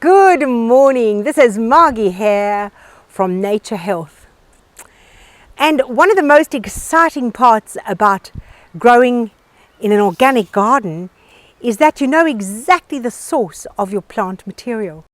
Good morning, this is Margie Hare from Nature Health. And one of the most exciting parts about growing in an organic garden is that you know exactly the source of your plant material.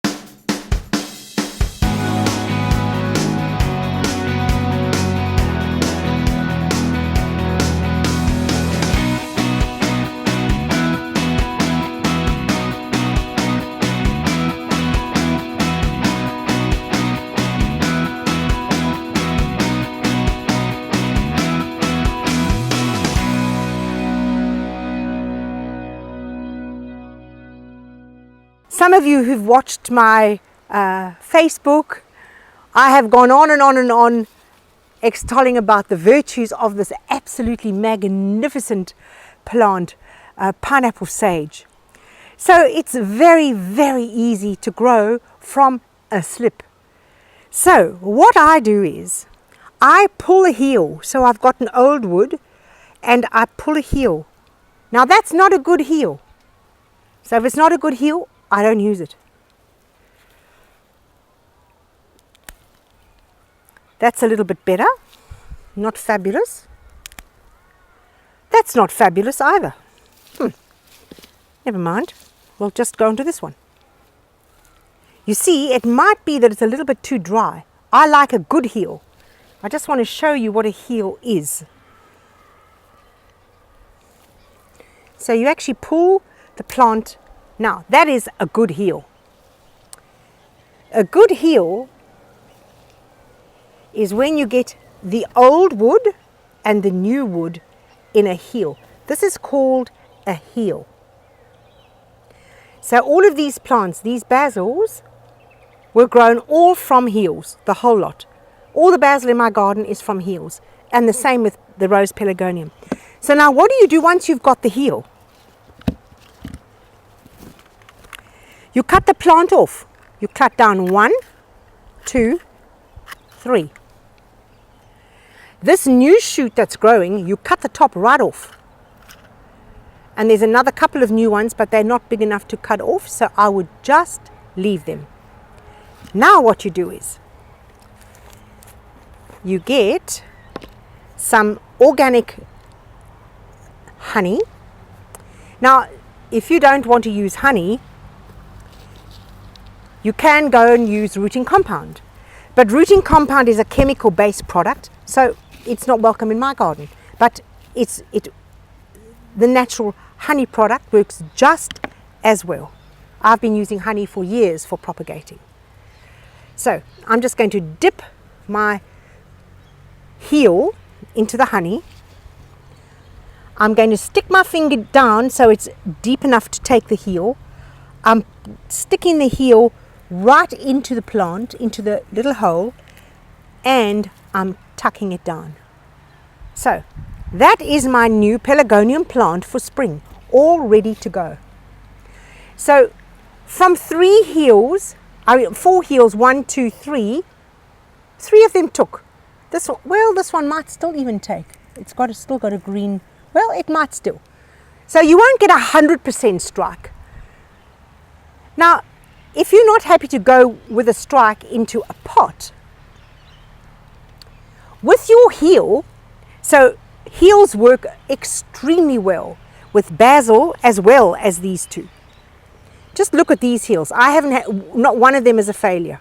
Some of you who've watched my Facebook, I have gone on and on and on extolling about the virtues of this absolutely magnificent plant, pineapple sage. So it's very, very easy to grow from a slip. So what I do is I pull a heel. So I've got an old wood and I pull a heel. Now that's not a good heel. So if it's not a good heel, I don't use it. That's a little bit better. Not fabulous. That's not fabulous either. Never mind. We'll just go on to this one. You see, it might be that it's a little bit too dry. I like a good heel. I just want to show you what a heel is. So you actually pull the plant. Now, that is a good heel. A good heel is when you get the old wood and the new wood in a heel. This is called a heel. So all of these plants, these basils, were grown all from heels, the whole lot. All the basil in my garden is from heels, and the same with the rose pelargonium. So now what do you do once you've got the heel? You cut the plant off. You cut down 1, 2, 3. This new shoot that's growing, you cut the top right off. And there's another couple of new ones, but they're not big enough to cut off, so I would just leave them. Now what you do is, you get some organic honey. Now, if you don't want to use honey, you can go and use rooting compound. But rooting compound is a chemical-based product, so it's not welcome in my garden. But the natural honey product works just as well. I've been using honey for years for propagating. So I'm just going to dip my heel into the honey. I'm going to stick my finger down so it's deep enough to take the heel. I'm sticking the heel right into the plant, into the little hole, and I'm tucking it down. So that is my new pelargonium plant for spring, all ready to go. So from 4 heels, 1, 2, 3, 3 of them took. This one might still even take. It's still got a green, well, it might still. So you won't get 100% strike. Now, if you're not happy to go with a strike into a pot, with your heel, so heels work extremely well with basil as well as these two. Just look at these heels. I haven't had, not one of them is a failure.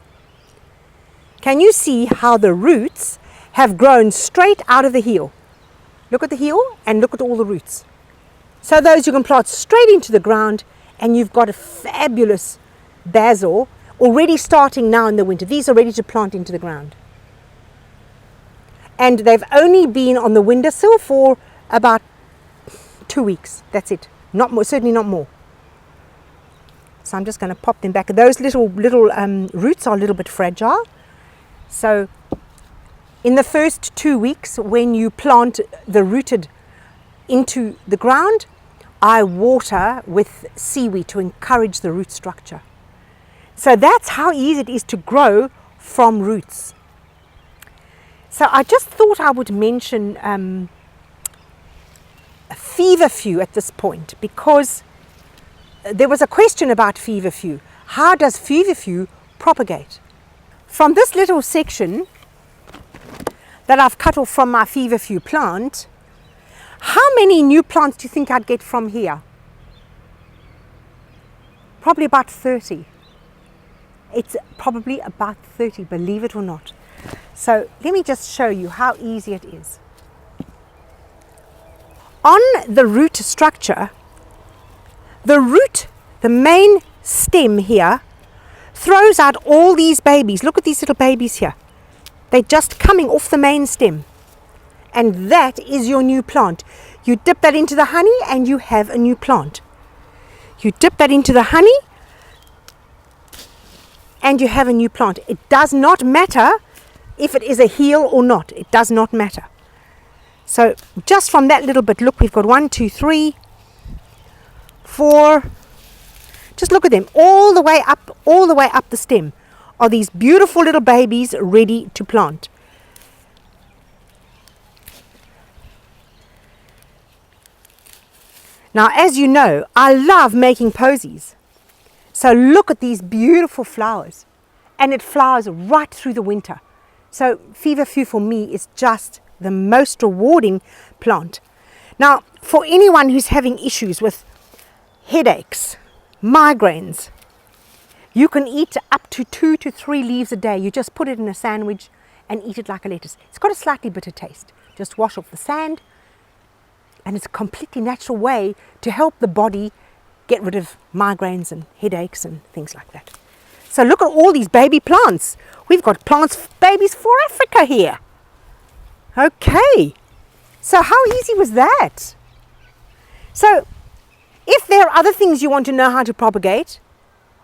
Can you see how the roots have grown straight out of the heel? Look at the heel and look at all the roots. So those you can plant straight into the ground, and you've got a fabulous basil already starting now in the winter. These are ready to plant into the ground. And they've only been on the windowsill for about 2 weeks. That's it. Not more, certainly not more. So I'm just going to pop them back. Those little roots are a little bit fragile. So in the first 2 weeks, when you plant the rooted into the ground, I water with seaweed to encourage the root structure. So that's how easy it is to grow from roots. So I just thought I would mention feverfew at this point, because there was a question about feverfew. how does feverfew propagate? From this little section that I've cut off from my feverfew plant, how many new plants do you think I'd get from here? Probably about 30. It's probably about 30, believe it or not. So let me just show you how easy it is. On the root structure, the main stem here, throws out all these babies. Look at these little babies here. They're just coming off the main stem. And that is your new plant. You dip that into the honey and you have a new plant. You dip that into the honey and you have a new plant. It does not matter if it is a heel or not. It does not matter. So just from that little bit, look, we've got 1, 2, 3, 4. Just look at them, all the way up the stem are these beautiful little babies ready to plant. Now, as you know, I love making posies. So look at these beautiful flowers, and it flowers right through the winter. So feverfew for me is just the most rewarding plant. Now, for anyone who's having issues with headaches, migraines, you can eat up to 2 to 3 leaves a day. You just put it in a sandwich and eat it like a lettuce. It's got a slightly bitter taste. Just wash off the sand, and it's a completely natural way to help the body get rid of migraines and headaches and things like that. So look at all these baby plants. We've got plants, babies for Africa here. Okay, so how easy was that? So if there are other things you want to know how to propagate,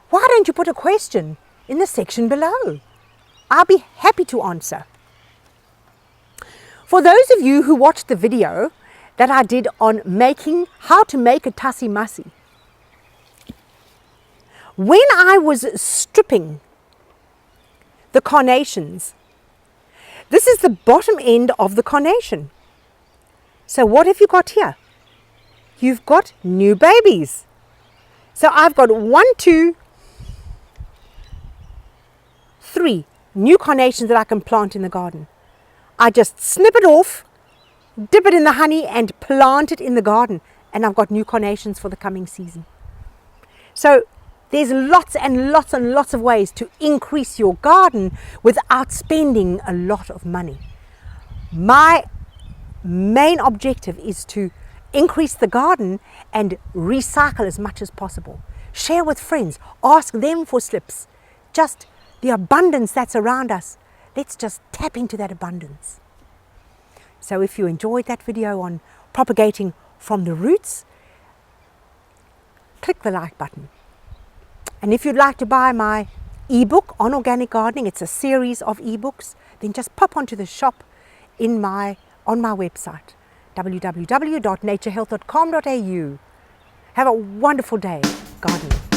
why don't you put a question in the section below? I'll be happy to answer. For those of you who watched the video that I did on how to make a tassie massie, when I was stripping the carnations, this is the bottom end of the carnation. So what have you got here? You've got new babies. So I've got 1, 2, 3 new carnations that I can plant in the garden. I just snip it off, dip it in the honey and plant it in the garden, and I've got new carnations for the coming season. So there's lots and lots and lots of ways to increase your garden without spending a lot of money. My main objective is to increase the garden and recycle as much as possible. Share with friends, ask them for slips. Just the abundance that's around us, let's just tap into that abundance. So if you enjoyed that video on propagating from the roots, click the like button. And if you'd like to buy my ebook on organic gardening, it's a series of ebooks, then just pop onto the shop on my website, www.NatureHealth.com.au. Have a wonderful day gardening.